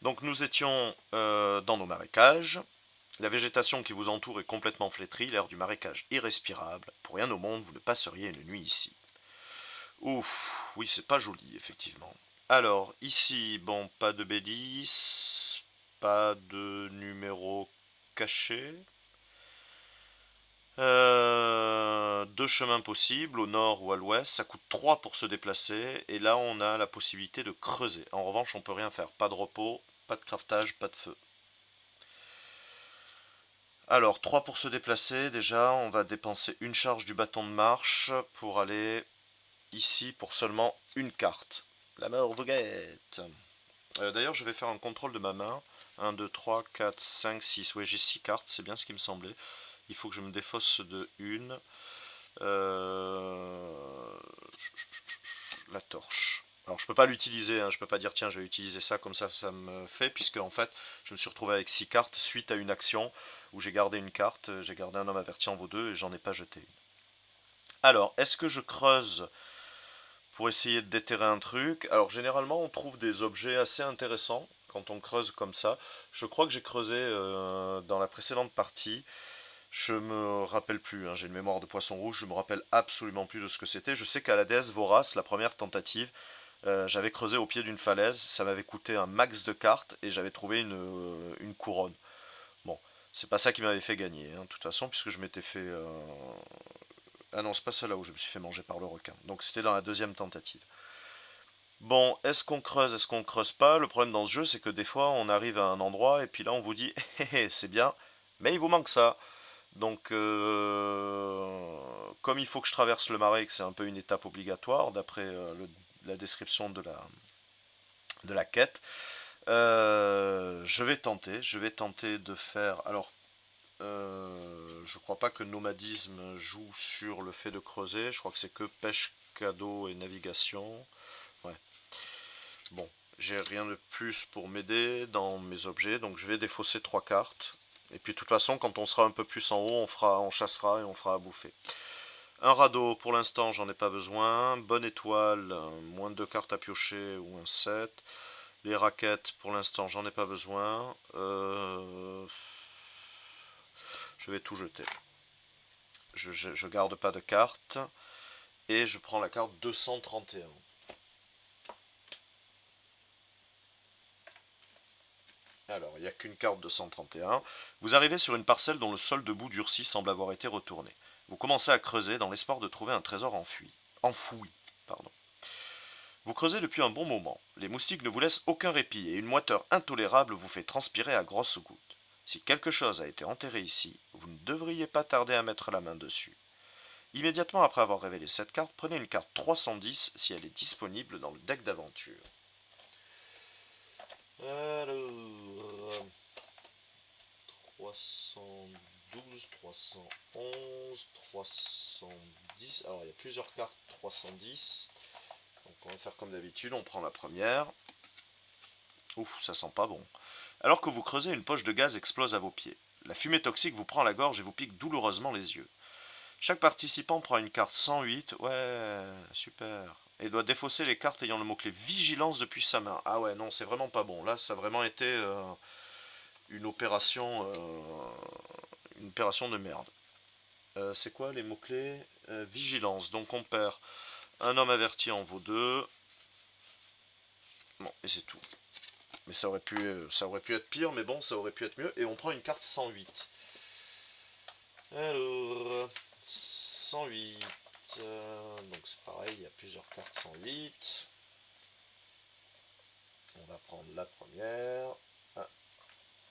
Donc nous étions dans nos marécages. La végétation qui vous entoure est complètement flétrie, l'air du marécage irrespirable. Pour rien au monde, vous ne passeriez une nuit ici. Ouf, oui, c'est pas joli, effectivement. Alors, ici, bon, pas de bélice, pas de numéro caché. Deux chemins possibles, au nord ou à l'ouest. Ça coûte 3 pour se déplacer. Et là, on a la possibilité de creuser. En revanche, on peut rien faire. Pas de repos, pas de craftage, pas de feu. Alors, 3 pour se déplacer. Déjà, on va dépenser une charge du bâton de marche pour aller ici pour seulement une carte. La mort vous guette. D'ailleurs, je vais faire un contrôle de ma main. 1, 2, 3, 4, 5, 6. Oui, j'ai 6 cartes, c'est bien ce qui me semblait. Il faut que je me défausse de une. Euh, La torche. Alors je peux pas l'utiliser, hein, je peux pas dire tiens je vais utiliser ça comme ça me fait, puisque en fait je me suis retrouvé avec 6 cartes suite à une action où j'ai gardé une carte, j'ai gardé un homme averti en vaut 2 et j'en ai pas jeté une. Alors est-ce que je creuse pour essayer de déterrer un truc? Alors généralement on trouve des objets assez intéressants quand on creuse comme ça. Je crois que j'ai creusé dans la précédente partie. Je me rappelle plus, hein, j'ai une mémoire de poisson rouge, je me rappelle absolument plus de ce que c'était. Je sais qu'à la déesse Vorace, la première tentative, j'avais creusé au pied d'une falaise, ça m'avait coûté un max de cartes et j'avais trouvé une couronne. Bon, c'est pas ça qui m'avait fait gagner, hein, de toute façon, puisque je m'étais fait. Ah non, c'est pas celle-là où je me suis fait manger par le requin. Donc c'était dans la deuxième tentative. Bon, est-ce qu'on creuse pas? Le problème dans ce jeu, c'est que des fois, on arrive à un endroit et puis là, on vous dit, hé hé, c'est bien, mais il vous manque ça. Donc, comme il faut que je traverse le marais et que c'est un peu une étape obligatoire, d'après la description de la quête, je vais tenter de faire. Alors, je crois pas que nomadisme joue sur le fait de creuser. Je crois que c'est que pêche, cadeau et navigation. Ouais. Bon, j'ai rien de plus pour m'aider dans mes objets, donc je vais défausser 3 cartes. Et puis de toute façon, quand on sera un peu plus en haut, on chassera et on fera à bouffer. Un radeau, pour l'instant, j'en ai pas besoin. Bonne étoile, moins de 2 cartes à piocher ou un 7. Les raquettes, pour l'instant, j'en ai pas besoin. Je vais tout jeter. Je garde pas de carte. Et je prends la carte 231. Alors, il n'y a qu'une carte 231. Vous arrivez sur une parcelle dont le sol debout durci semble avoir été retourné. Vous commencez à creuser dans l'espoir de trouver un trésor enfoui. Pardon. Vous creusez depuis un bon moment. Les moustiques ne vous laissent aucun répit et une moiteur intolérable vous fait transpirer à grosses gouttes. Si quelque chose a été enterré ici, vous ne devriez pas tarder à mettre la main dessus. Immédiatement après avoir révélé cette carte, prenez une carte 310 si elle est disponible dans le deck d'aventure. Alors, 312, 311, 310. Alors il y a plusieurs cartes 310. Donc on va faire comme d'habitude, on prend la première. Ouf, ça sent pas bon. Alors que vous creusez, une poche de gaz explose à vos pieds. La fumée toxique vous prend la gorge et vous pique douloureusement les yeux. Chaque participant prend une carte 108, ouais, super, et doit défausser les cartes ayant le mot-clé vigilance depuis sa main. Ah ouais, non, c'est vraiment pas bon. Là, ça a vraiment été une opération, de merde. C'est quoi les mots-clés? Vigilance. Donc on perd un homme averti en vaut 2. Bon, et c'est tout. Mais ça aurait pu être pire, mais bon, ça aurait pu être mieux. Et on prend une carte 108. Alors, 108. Donc c'est pareil, il y a plusieurs cartes 108. On va prendre la première. Ah,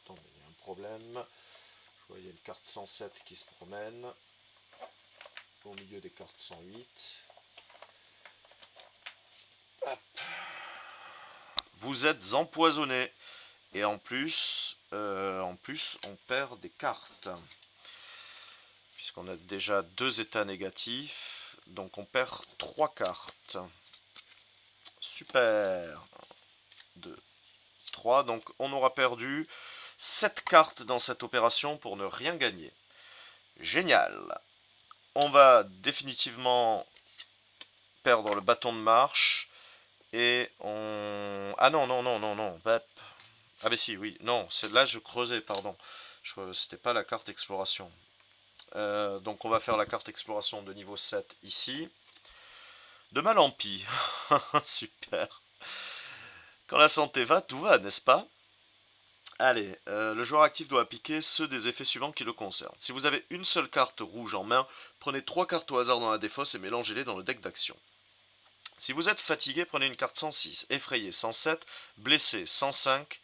attendez, il y a un problème. Je vois, il y a une carte 107 qui se promène au milieu des cartes 108. Hop. Vous êtes empoisonné. Et en plus, on perd des cartes. Puisqu'on a déjà 2 états négatifs. Donc on perd 3 cartes. Super. 2, 3. Donc on aura perdu 7 cartes dans cette opération pour ne rien gagner. Génial. On va définitivement perdre le bâton de marche. Et on... Ah non, non, non, non, non. Ah mais si, oui, non, là je creusais, pardon. C'était pas la carte exploration. Donc on va faire la carte exploration de niveau 7 ici. De mal en pis. Super. Quand la santé va, tout va, n'est-ce pas? Allez, le joueur actif doit appliquer ceux des effets suivants qui le concernent. Si vous avez une seule carte rouge en main, prenez 3 cartes au hasard dans la défausse et mélangez-les dans le deck d'action. Si vous êtes fatigué, prenez une carte 106, effrayé 107, blessé 105,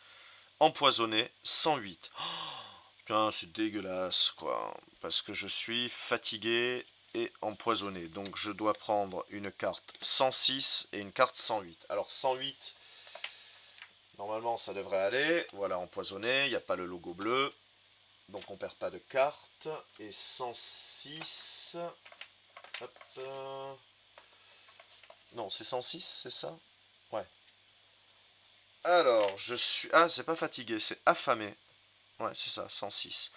empoisonné 108. Oh, putain, c'est dégueulasse, quoi. Parce que je suis fatigué et empoisonné. Donc je dois prendre une carte 106 et une carte 108. Alors 108, normalement ça devrait aller. Voilà, empoisonné, il n'y a pas le logo bleu. Donc on perd pas de carte. Et 106... Hop, non, c'est 106, c'est ça? Ouais. Alors, je suis... Ah, c'est pas fatigué, c'est affamé. Ouais, c'est ça, 106.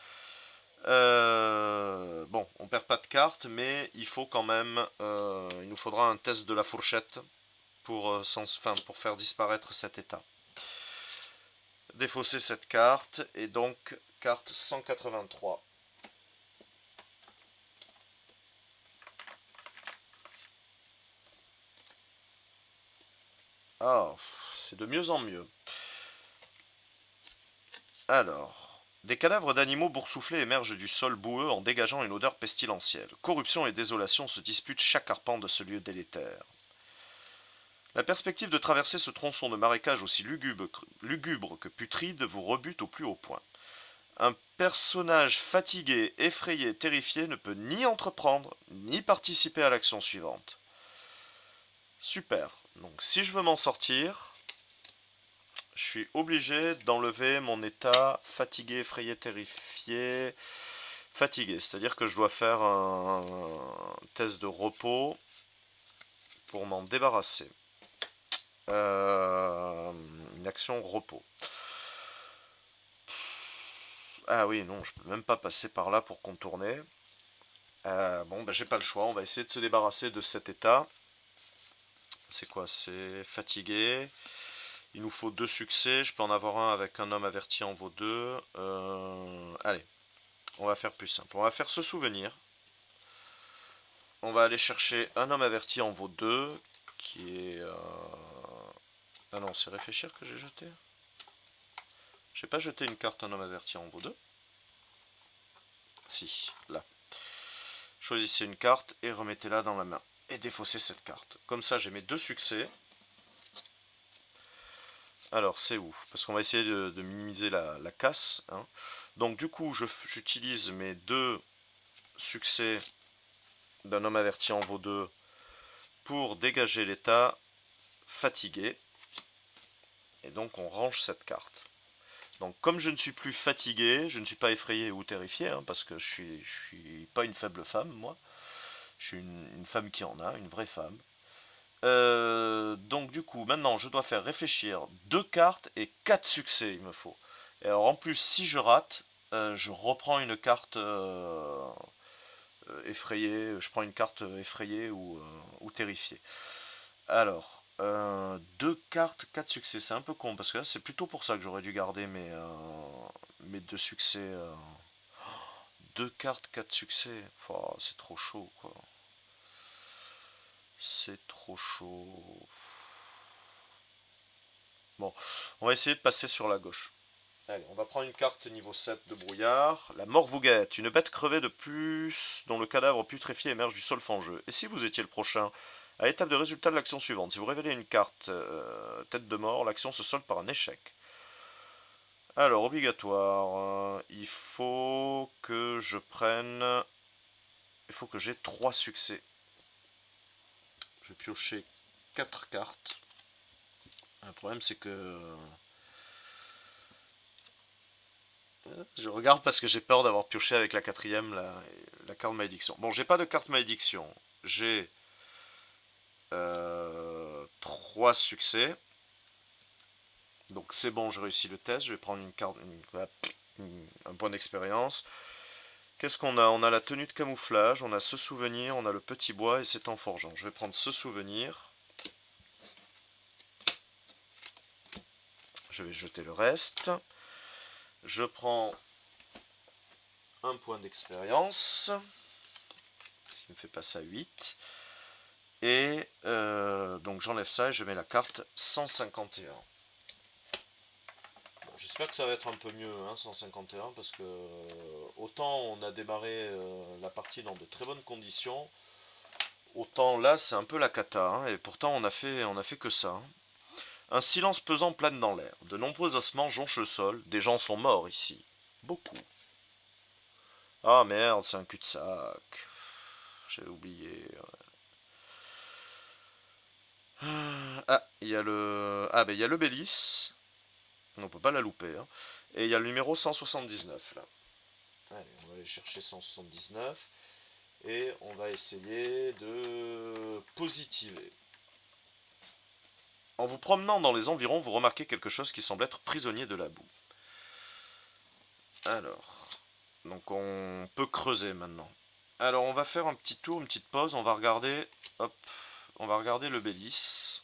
Bon, on perd pas de carte, mais il faut quand même... il nous faudra un test de la fourchette pour, pour faire disparaître cet état. Défausser cette carte, et donc carte 183. Ah, c'est de mieux en mieux. Alors, des cadavres d'animaux boursouflés émergent du sol boueux en dégageant une odeur pestilentielle. Corruption et désolation se disputent chaque arpent de ce lieu délétère. La perspective de traverser ce tronçon de marécage aussi lugubre que putride vous rebute au plus haut point. Un personnage fatigué, effrayé, terrifié ne peut ni entreprendre, ni participer à l'action suivante. Super. Donc si je veux m'en sortir, je suis obligé d'enlever mon état fatigué, effrayé, terrifié, fatigué. C'est-à-dire que je dois faire un test de repos pour m'en débarrasser. Une action repos. Ah oui, non, je peux même pas passer par là pour contourner. Bon, bah, j'ai pas le choix. On va essayer de se débarrasser de cet état. C'est quoi? C'est fatigué. Il nous faut 2 succès. Je peux en avoir un avec un homme averti en vaut 2. Allez, on va faire plus simple. On va faire se souvenir. On va aller chercher un homme averti en vaut 2. Qui est... Ah non, c'est réfléchir que j'ai jeté. J'ai pas jeté une carte un homme averti en vaut 2. Si, là. Choisissez une carte et remettez-la dans la main. Et défaussez cette carte. Comme ça, j'ai mes 2 succès. Alors, c'est où? Parce qu'on va essayer de minimiser la casse. Hein. Donc, du coup, j'utilise mes 2 succès d'un homme averti en vaut 2 pour dégager l'état fatigué. Et donc, on range cette carte. Donc, comme je ne suis plus fatigué, je ne suis pas effrayé ou terrifié, hein, parce que je suis pas une faible femme, moi. Je suis une femme qui en a, une vraie femme. Donc du coup, maintenant, je dois faire réfléchir 2 cartes et 4 succès, il me faut. Et alors en plus, si je rate, je reprends une carte effrayée. Je prends une carte effrayée ou terrifiée. Alors, 2 cartes, 4 succès. C'est un peu con, parce que là, c'est plutôt pour ça que j'aurais dû garder mes 2 succès. 2 cartes, 4 succès. Oh, c'est trop chaud, quoi. C'est trop chaud. Bon, on va essayer de passer sur la gauche. Allez, on va prendre une carte niveau 7 de brouillard. La mort vous guette, une bête crevée de plus dont le cadavre putréfié émerge du sol fangeux. Et si vous étiez le prochain? À l'étape de résultat de l'action suivante, si vous révélez une carte tête de mort, l'action se solde par un échec. Alors, obligatoire, il faut que je prenne... Il faut que j'ai 3 succès. Je vais piocher 4 cartes. Le problème, c'est que... Je regarde parce que j'ai peur d'avoir pioché avec la quatrième, la carte malédiction. Bon, j'ai pas de carte malédiction. J'ai 3 succès. Donc c'est bon, je réussis le test. Je vais prendre une carte, un point d'expérience. Qu'est-ce qu'on a? On a la tenue de camouflage, on a ce souvenir, on a le petit bois et c'est en forgeant. Je vais prendre ce souvenir. je vais jeter le reste. Je prends un point d'expérience, ce qui me fait passer à 8. Et donc j'enlève ça et je mets la carte 151. Bon, j'espère que ça va être un peu mieux, hein, 151, parce que autant on a démarré la partie dans de très bonnes conditions, autant là c'est un peu la cata, hein, et pourtant on a fait que ça. Hein. Un silence pesant plane dans l'air. De nombreux ossements jonchent le sol. Des gens sont morts ici. Beaucoup. Ah merde, c'est un cul-de-sac. J'ai oublié. Ah, il y a le. Ah, ben il y a le Bélis. On peut pas la louper. Hein. Et il y a le numéro 179 là. Allez, on va aller chercher 179. Et on va essayer de positiver. En vous promenant dans les environs, vous remarquez quelque chose qui semble être prisonnier de la boue. Alors, donc on peut creuser maintenant. Alors on va faire un petit tour, une petite pause, on va regarder, hop, on va regarder le Bélis.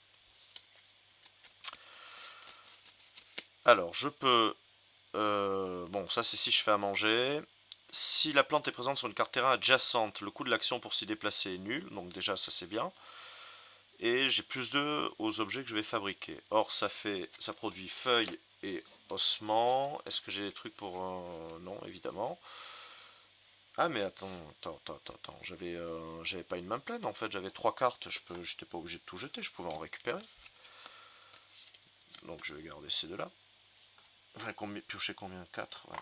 Alors je peux, bon ça c'est si je fais à manger. Si la plante est présente sur une carte terrain adjacente, le coût de l'action pour s'y déplacer est nul, donc déjà ça c'est bien. Et j'ai plus 2 aux objets que je vais fabriquer. Or ça produit feuilles et ossements. Est-ce que j'ai des trucs pour... non, évidemment. Ah mais attends, j'avais pas une main pleine en fait, j'avais 3 cartes, j'étais pas obligé de tout jeter, je pouvais en récupérer. Donc je vais garder ces deux-là. J'aurais pioché combien? 4, ouais.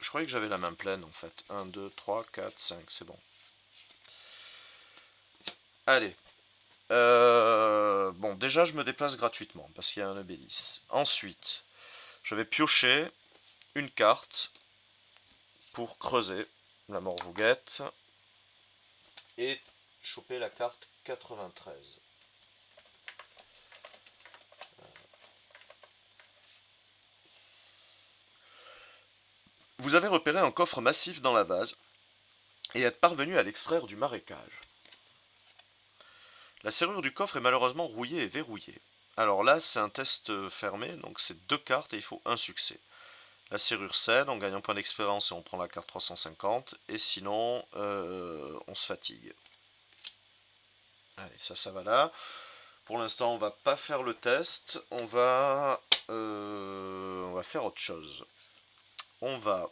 Je croyais que j'avais la main pleine en fait. 1, 2, 3, 4, 5, c'est bon. Allez. Bon, déjà je me déplace gratuitement parce qu'il y a un Obélis. Ensuite, je vais piocher une carte pour creuser la Morvouguette et choper la carte 93. Vous avez repéré un coffre massif dans la vase et êtes parvenu à l'extraire du marécage. La serrure du coffre est malheureusement rouillée et verrouillée. Alors là, c'est un test fermé, donc c'est 2 cartes et il faut un succès. La serrure cède, on gagne un point d'expérience et on prend la carte 350, et sinon, on se fatigue. Allez, ça va là. Pour l'instant, on va pas faire le test, on va faire autre chose. On va...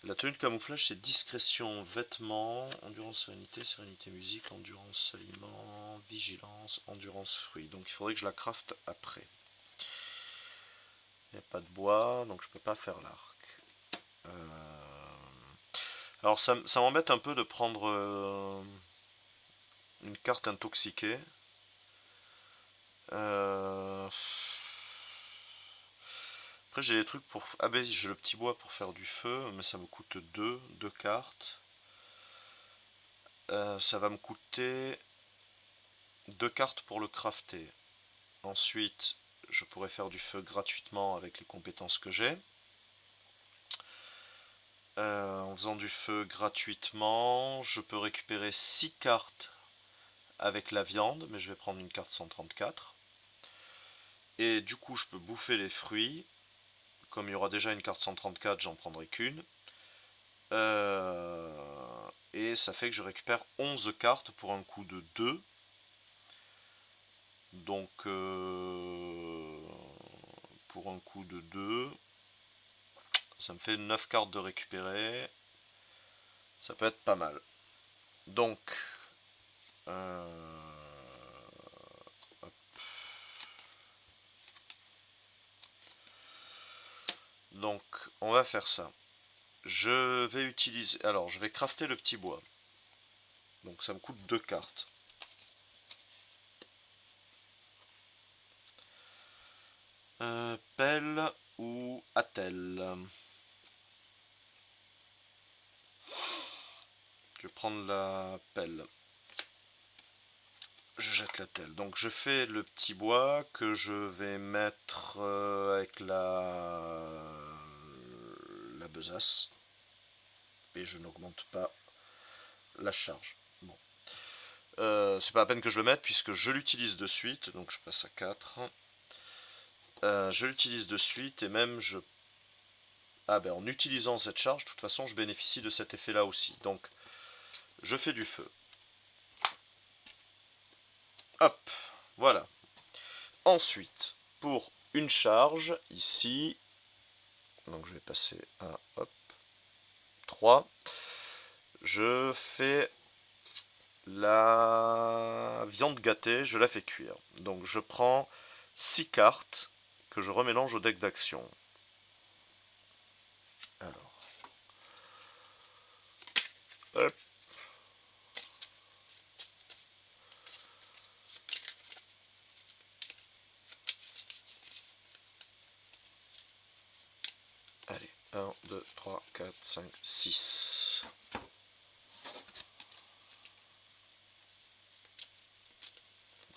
La tenue de camouflage, c'est discrétion, vêtements, endurance, sérénité, sérénité, musique, endurance, aliments, vigilance, endurance, fruits. Donc il faudrait que je la crafte après. Il n'y a pas de bois, donc je peux pas faire l'arc. Alors ça m'embête un peu de prendre une carte intoxiquée. Après j'ai des trucs pour... Ah ben j'ai le petit bois pour faire du feu, mais ça me coûte 2 cartes. Ça va me coûter 2 cartes pour le crafter. Ensuite, je pourrais faire du feu gratuitement avec les compétences que j'ai. En faisant du feu gratuitement, je peux récupérer 6 cartes avec la viande, mais je vais prendre une carte 134. Et du coup, je peux bouffer les fruits. Comme il y aura déjà une carte 134, j'en prendrai qu'une. Et ça fait que je récupère 11 cartes pour un coût de 2. Donc, pour un coût de 2, ça me fait 9 cartes de récupérer. Ça peut être pas mal. Donc, on va faire ça. Je vais utiliser... Alors, je vais crafter le petit bois. Donc, ça me coûte 2 cartes. Pelle ou attelle. Je vais prendre la pelle. Je jette la telle. Donc je fais le petit bois que je vais mettre avec la besace. Et je n'augmente pas la charge. Bon. C'est pas la peine que je le mette puisque je l'utilise de suite. Donc je passe à 4. Je l'utilise de suite et même je... Ah ben en utilisant cette charge, de toute façon je bénéficie de cet effet là aussi. Donc je fais du feu. Hop, voilà. Ensuite, pour une charge, ici, donc je vais passer à hop, 3, je fais la viande gâtée, je la fais cuire. Donc je prends 6 cartes que je remélange au deck d'action. Alors, hop. Allez, 1, 2, 3, 4, 5, 6.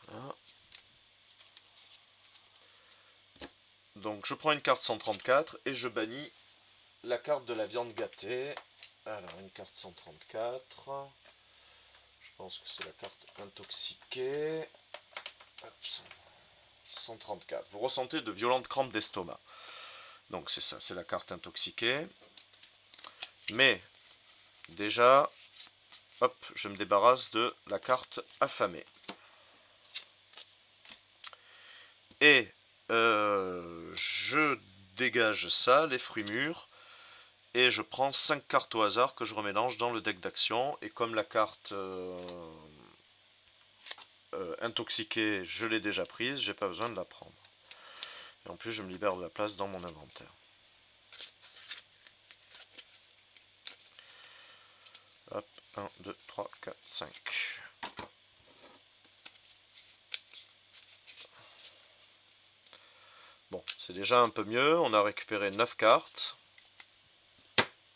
Voilà. Donc je prends une carte 134 et je bannis la carte de la viande gâtée. Alors une carte 134. Je pense que c'est la carte intoxiquée. Hop, 134. Vous ressentez de violentes crampes d'estomac. Donc c'est ça, c'est la carte intoxiquée. Mais déjà, hop, je me débarrasse de la carte affamée. Et je dégage ça, les fruits mûrs, et je prends 5 cartes au hasard que je remélange dans le deck d'action. Et comme la carte intoxiquée, je l'ai déjà prise, j'ai pas besoin de la prendre. Et en plus, je me libère de la place dans mon inventaire. Hop, 1, 2, 3, 4, 5. Bon, c'est déjà un peu mieux. On a récupéré 9 cartes.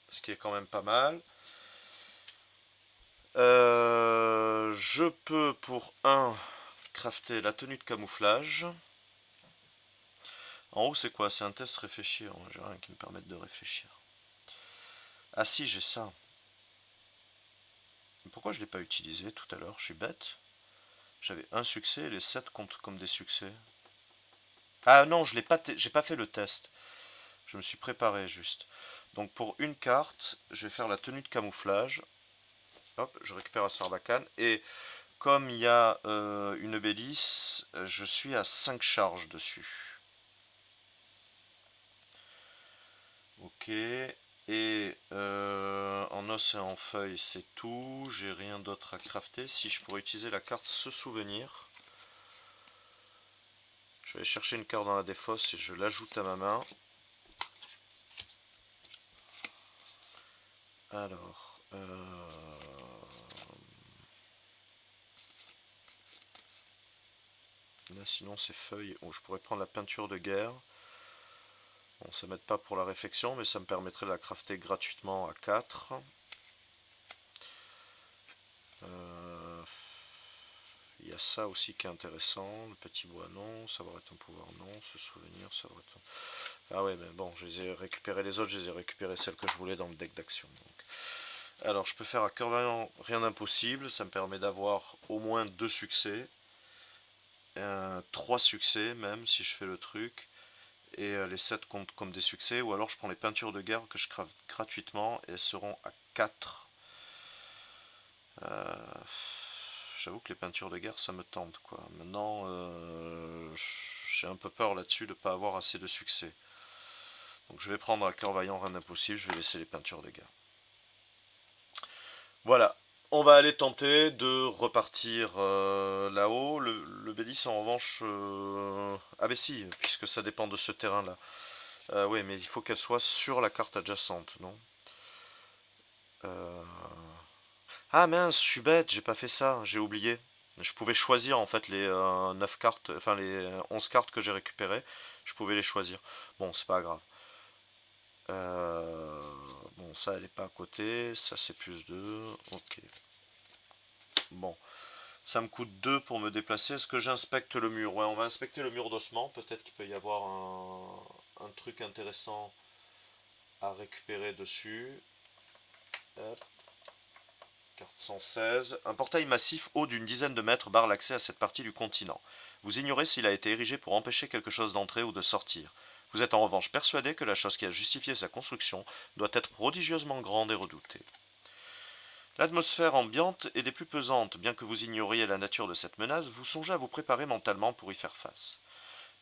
Ce qui est quand même pas mal. Je peux pour 1 crafter la tenue de camouflage. En haut, c'est quoi? C'est un test réfléchir. J'ai rien qui me permette de réfléchir. Ah si, j'ai ça. Pourquoi je ne l'ai pas utilisé tout à l'heure? Je suis bête. J'avais un succès et les 7 comptent comme des succès. Ah non, je l'ai pas, j'ai pas fait le test. Je me suis préparé juste. Donc pour une carte, je vais faire la tenue de camouflage. Hop, je récupère la Sarbacane. Et comme il y a une Bélis, je suis à 5 charges dessus. Ok. Et en os et en feuilles, c'est tout. J'ai rien d'autre à crafter. Si je pourrais utiliser la carte se souvenir. Je vais aller chercher une carte dans la défausse et je l'ajoute à ma main. Alors, là sinon c'est feuilles. Oh, je pourrais prendre la peinture de guerre. Bon, ça m'aide pas pour la réflexion, mais ça me permettrait de la crafter gratuitement à 4. Il y a ça aussi qui est intéressant. Le petit bois non, savoir être un pouvoir non, se souvenir, savoir être... Ah ouais, mais bon, je les ai récupérées les autres, je les ai récupérées celles que je voulais dans le deck d'action. Alors je peux faire à cœur vaillant rien d'impossible, ça me permet d'avoir au moins 2 succès. 3 succès même si je fais le truc. Et les 7 comptent comme des succès. Ou alors je prends les peintures de guerre que je crafte gratuitement et elles seront à 4. J'avoue que les peintures de guerre ça me tente quoi. Maintenant j'ai un peu peur là-dessus de ne pas avoir assez de succès. Donc je vais prendre à cœur vaillant rien d'impossible, je vais laisser les peintures de guerre. Voilà, on va aller tenter de repartir là-haut. Le Bélis en revanche... Ah ben si, puisque ça dépend de ce terrain-là. Oui, mais il faut qu'elle soit sur la carte adjacente, non? euh... Ah mince, je suis bête, j'ai pas fait ça, j'ai oublié. Je pouvais choisir en fait les 9 cartes, enfin les 11 cartes que j'ai récupérées. Je pouvais les choisir. Bon, c'est pas grave. Bon, ça elle est pas à côté, ça c'est plus 2. Ok. Bon. Ça me coûte 2 pour me déplacer. Est-ce que j'inspecte le mur? Ouais, on va inspecter le mur d'ossement. Peut-être qu'il peut y avoir un truc intéressant à récupérer dessus. Hop. Carte 116. Un portail massif haut d'une dizaine de mètres barre l'accès à cette partie du continent. Vous ignorez s'il a été érigé pour empêcher quelque chose d'entrer ou de sortir. Vous êtes en revanche persuadé que la chose qui a justifié sa construction doit être prodigieusement grande et redoutée. L'atmosphère ambiante est des plus pesantes. Bien que vous ignoriez la nature de cette menace, vous songez à vous préparer mentalement pour y faire face.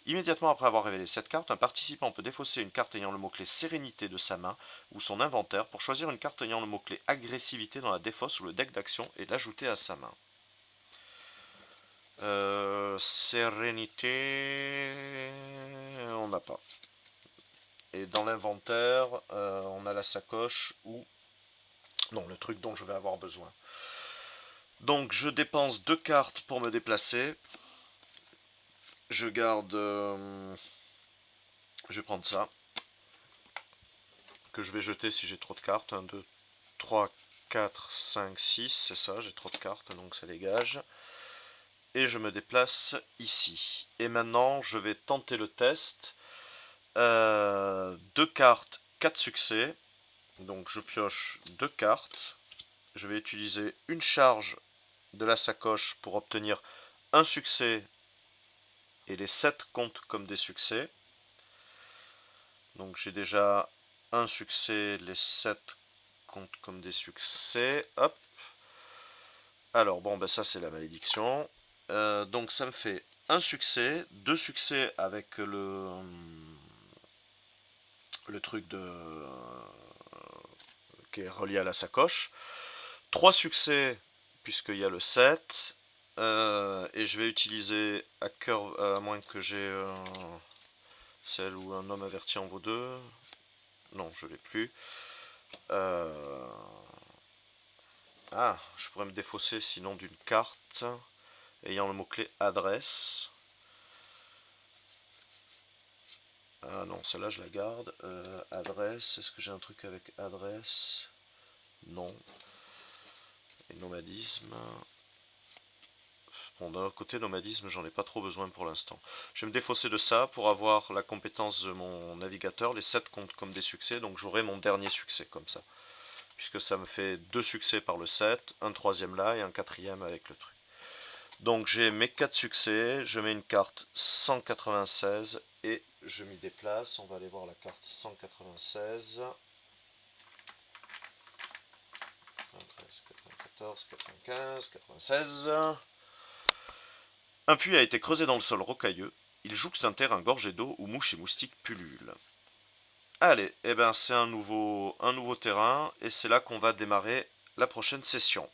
Immédiatement après avoir révélé cette carte, un participant peut défausser une carte ayant le mot-clé Sérénité de sa main ou son inventaire pour choisir une carte ayant le mot-clé Agressivité dans la défausse ou le deck d'action et l'ajouter à sa main. Sérénité, on n'a pas. Et dans l'inventaire, on a la sacoche ou... Non, le truc dont je vais avoir besoin. Donc je dépense 2 cartes pour me déplacer. Je garde... je vais prendre ça. Que je vais jeter si j'ai trop de cartes. 1, 2, 3, 4, 5, 6. C'est ça, j'ai trop de cartes, donc ça dégage. Et je me déplace ici. Et maintenant, je vais tenter le test. 2 cartes, 4 succès. Donc je pioche 2 cartes. Je vais utiliser une charge de la sacoche pour obtenir un succès. Et les 7 comptent comme des succès. Donc j'ai déjà un succès, les 7 comptent comme des succès. Hop. Alors bon, ben ça c'est la malédiction. Donc ça me fait un succès, 2 succès avec le truc de qui est relié à la sacoche. 3 succès puisqu'il y a le 7. Et je vais utiliser à moins que j'ai celle où un homme averti en vaut 2. Non, je l'ai plus. Ah, je pourrais me défausser sinon d'une carte ayant le mot-clé adresse. Ah non, celle-là je la garde. Adresse, est-ce que j'ai un truc avec adresse? Non. Et nomadisme. Bon, d'un autre côté, nomadisme, j'en ai pas trop besoin pour l'instant. Je vais me défausser de ça pour avoir la compétence de mon navigateur. Les 7 comptent comme des succès, donc j'aurai mon dernier succès comme ça. Puisque ça me fait 2 succès par le 7, un troisième là et un quatrième avec le truc. Donc j'ai mes 4 succès, je mets une carte 196 et je m'y déplace. On va aller voir la carte 196. 93, 94, 95, 96. Un puits a été creusé dans le sol rocailleux. Il jouxte un terrain gorgé d'eau où mouches et moustiques pullulent. Allez, eh ben c'est un nouveau terrain et c'est là qu'on va démarrer la prochaine session.